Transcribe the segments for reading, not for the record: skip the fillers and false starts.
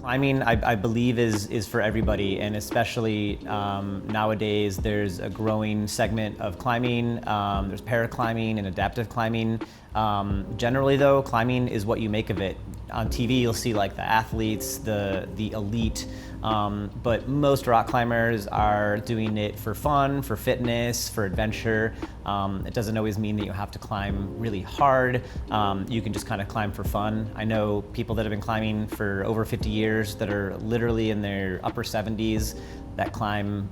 Climbing, I believe, is for everybody, and especially nowadays there's a growing segment of climbing. There's paraclimbing and adaptive climbing. Generally though, climbing is what you make of it. On TV you'll see like the athletes, the elite, but most rock climbers are doing it for fun, for fitness, for adventure. It doesn't always mean that you have to climb really hard. You can just kind of climb for fun. I know people that have been climbing for over 50 years that are literally in their upper 70s that climb,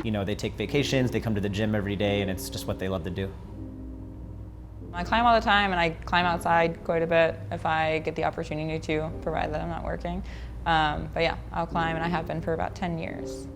they take vacations, they come to the gym every day, and it's just what they love to do. I climb all the time, and I climb outside quite a bit if I get the opportunity to, provided that I'm not working. But yeah, I'll climb, and I have been for about 10 years.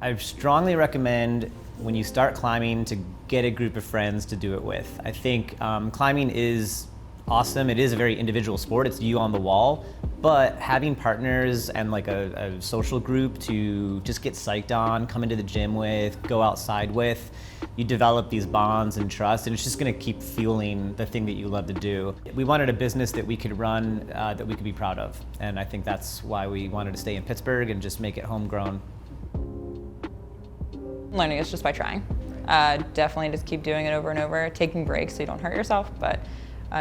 I strongly recommend when you start climbing to get a group of friends to do it with. I think climbing is awesome. It is a very individual sport. It's you on the wall, but having partners and like a social group to just get psyched on, come into the gym with, go outside with, you develop these bonds and trust, and it's just gonna keep fueling the thing that you love to do. We wanted a business that we could run, that we could be proud of, and I think that's why we wanted to stay in Pittsburgh and just make it homegrown. Learning is just by trying. Definitely just keep doing it over and over, taking breaks so you don't hurt yourself, but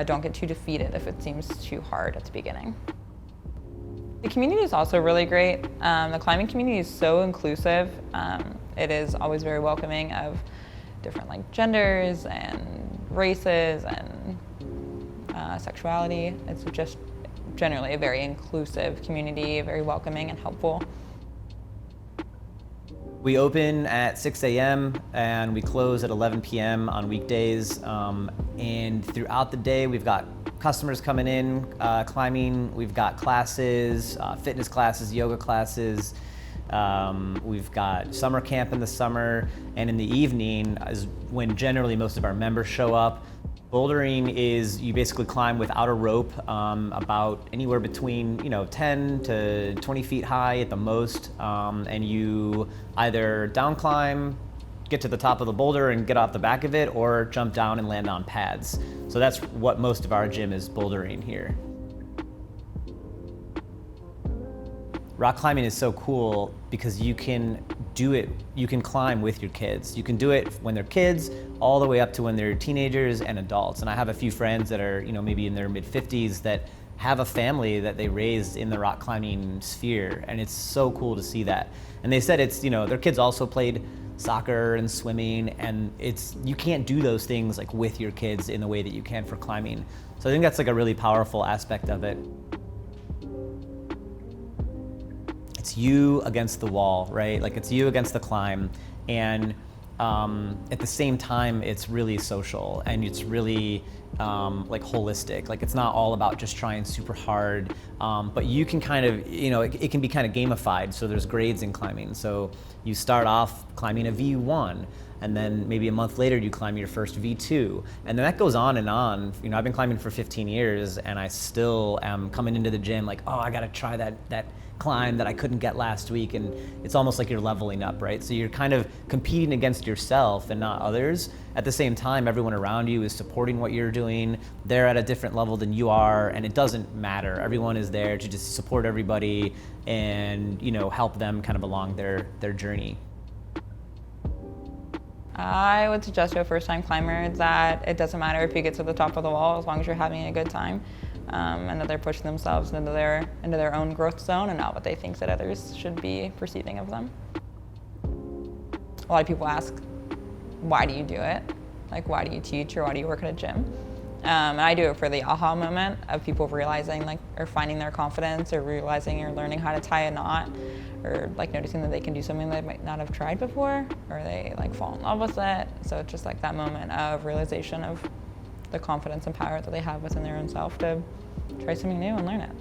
don't get too defeated if it seems too hard at the beginning. The community is also really great. The climbing community is so inclusive. It is always very welcoming of different genders and races and sexuality. It's just generally a very inclusive community, very welcoming and helpful. We open at 6 a.m. and we close at 11 p.m. on weekdays. And throughout the day, we've got customers coming in, climbing. We've got classes, fitness classes, yoga classes. We've got summer camp in the summer, and in the evening is when generally most of our members show up. Bouldering is you basically climb without a rope, about anywhere between 10 to 20 feet high at the most, and you either down climb, get to the top of the boulder and get off the back of it, or jump down and land on pads. So that's what most of our gym is bouldering here. Rock climbing is so cool because you can do it, you can climb with your kids. You can do it when they're kids all the way up to when they're teenagers and adults. And I have a few friends that are, maybe in their mid-50s that have a family that they raised in the rock climbing sphere. And it's so cool to see that. And they said it's, their kids also played soccer and swimming, and you can't do those things with your kids in the way that you can for climbing. So I think that's a really powerful aspect of it. It's you against the wall, right? It's you against the climb, and at the same time, it's really social and it's really holistic. It's not all about just trying super hard, but you can kind of, it can be kind of gamified. So there's grades in climbing. So you start off climbing a V1, and then maybe a month later you climb your first V2, and then that goes on and on. I've been climbing for 15 years, and I still am coming into the gym oh, I gotta try that climb that I couldn't get last week, and it's almost like you're leveling up, right? So you're kind of competing against yourself and not others. At the same time, everyone around you is supporting what you're doing. They're at a different level than you are, and it doesn't matter. Everyone is there to just support everybody and help them kind of along their journey. I would suggest to a first-time climber that it doesn't matter if you get to the top of the wall as long as you're having a good time, and that they're pushing themselves into their own growth zone and not what they think that others should be perceiving of them. A lot of people ask, why do you do it? Why do you teach, or why do you work at a gym? And I do it for the aha moment of people realizing or finding their confidence, or realizing or learning how to tie a knot, or noticing that they can do something they might not have tried before, or they fall in love with it. So it's just that moment of realization of the confidence and power that they have within their own self to try something new and learn it.